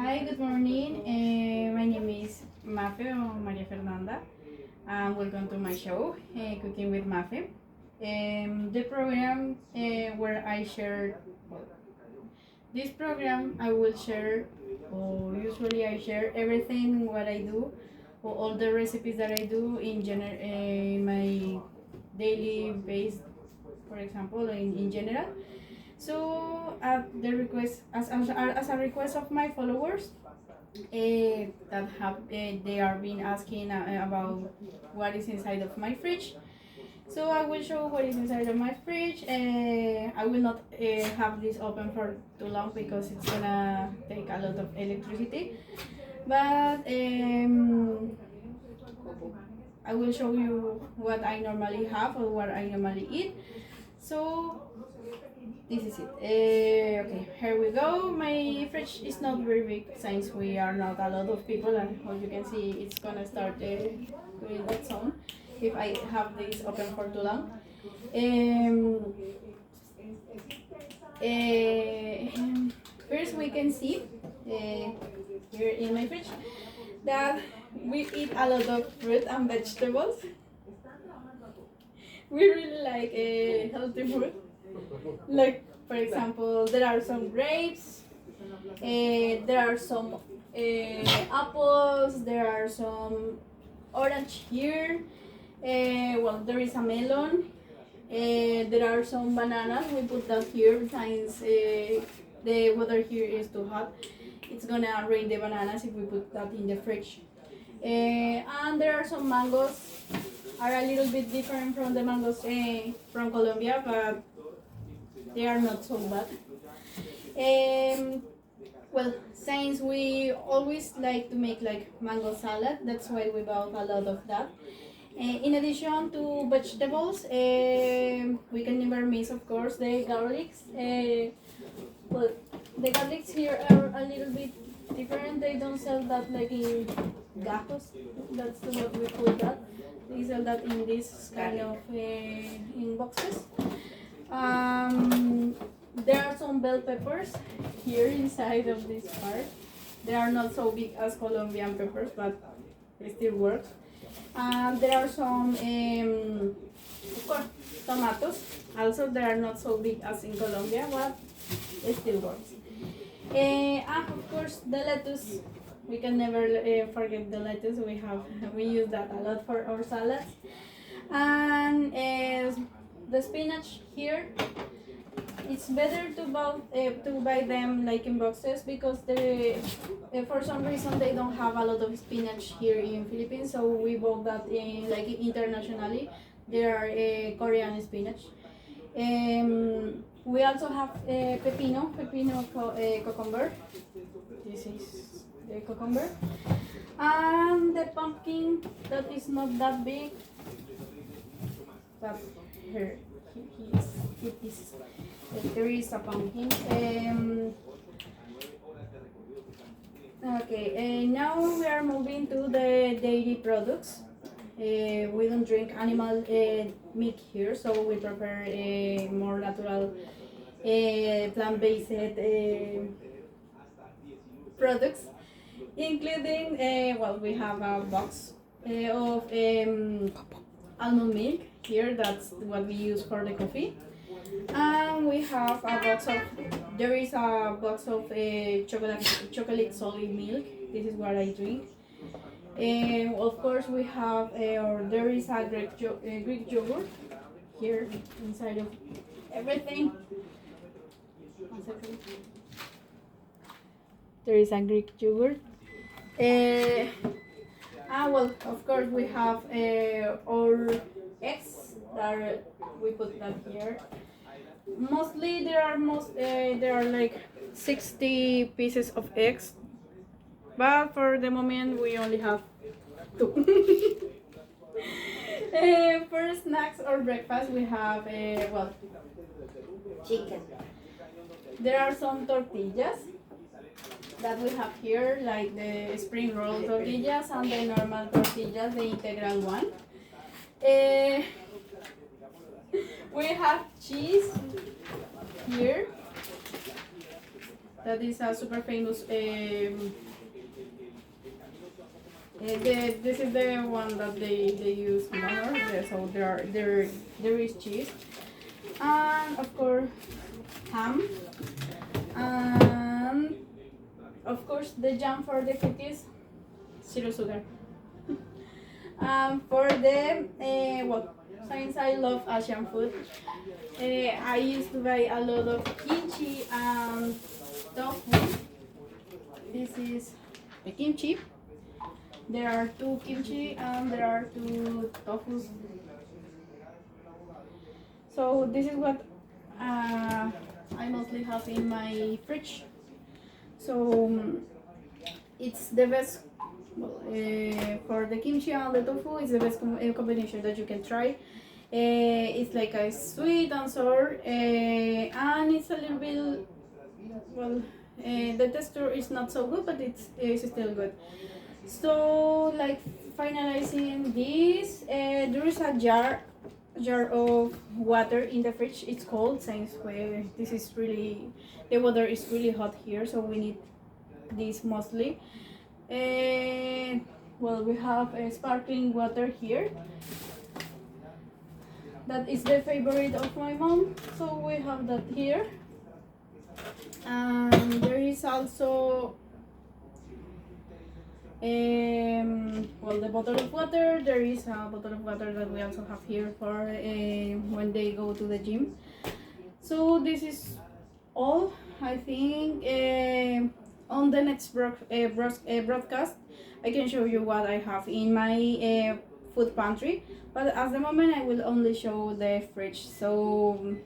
Hi, good morning. My name is Mafe or Maria Fernanda, and welcome to my show, Cooking with Mafe. The program where I share this program, I will share, or usually I share everything what I do, or all the recipes that I do in my daily base, for example, in general. So at the request, as a request of my followers, that have they are been asking about what is inside of my fridge. So I will show what is inside of my fridge. I will not have this open for too long because it's gonna take a lot of electricity. But I will show you what I normally have or what I normally eat. So this is it. Okay, here we go. My fridge is not very big since we are not a lot of people, and as you can see, it's gonna start doing that sound if I have this open for too long. Um, First, we can see here in my fridge that we eat a lot of fruit and vegetables. We really like healthy food. Like, for example, there are some grapes, there are some apples, there are some orange here. Well, there is a melon. There are some bananas. We put that here since the weather here is too hot. It's gonna rain the bananas if we put that in the fridge. And there are some mangoes. Are a little bit different from the mangoes from Colombia, but they are not so bad. Well, since we always like to make like mango salad, that's why we bought a lot of that. In addition to vegetables, we can never miss, of course, the garlics. Well, the garlics here are a little bit different. They don't sell that like in gajos. That's what we call that. They sell that in this kind of in boxes. There are some bell peppers here inside of this part. They are not so big as Colombian peppers, but they still work. There are some, of course, tomatoes. Also, they are not so big as in Colombia, but it still works. And of course, the lettuce. We can never forget the lettuce. We use that a lot for our salads. And the spinach here, it's better to buy them like in boxes because for some reason they don't have a lot of spinach here in Philippines, so we bought that like internationally. There are Korean spinach. We also have pepino cucumber. This is the cucumber, and the pumpkin that is not that big, but here it is. There is a pumpkin. Okay, now we are moving to the dairy products. We don't drink animal meat here, so we prefer more natural plant-based products, including, well, we have a box of almond milk here. That's what we use for the coffee. And we have a box of, there is a box of chocolate solid milk. This is what I drink. Of course, we have, or there is a Greek yogurt here inside of everything. One second. There is a Greek yogurt. Well, of course, we have our eggs that we put that here. Mostly there are like 60 pieces of eggs, but for the moment we only have 2. For snacks or breakfast we have well, chicken. There are some tortillas that we have here, like the spring roll tortillas and the normal tortillas, the integral one. We have cheese here That is a super famous. This is the one that they use more. So there is cheese, and of course ham, and of course the jam for the cookies, zero sugar. For the well, since I love Asian food, I used to buy a lot of kimchi and tofu. This is the kimchi. There are two kimchi and there are two tofu. So this is what I mostly have in my fridge. So it's the best. Well, for the kimchi and the tofu, it's the best combination that you can try. It's like a sweet and sour, and it's a little bit, well, the texture is not so good, but it's still good. So, like, finalizing this, there is a jar of water in the fridge. It's cold since this is really, the weather is really hot here, so we need this mostly. Well, we have sparkling water here. That is the favorite of my mom, so we have that here. And there is also well, the bottle of water. There is a bottle of water that we also have here for when they go to the gym. So this is all, I think. On the next broadcast, I can show you what I have in my food pantry, but at the moment I will only show the fridge. So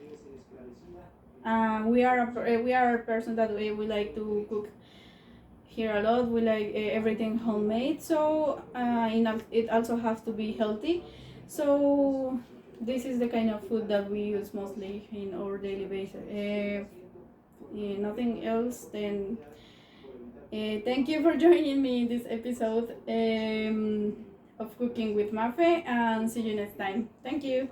we are a person that we like to cook here a lot. We like everything homemade, so it also has to be healthy. So this is the kind of food that we use mostly in our daily basis. Nothing else. Then thank you for joining me in this episode of Cooking with Mafe, and see you next time. Thank you.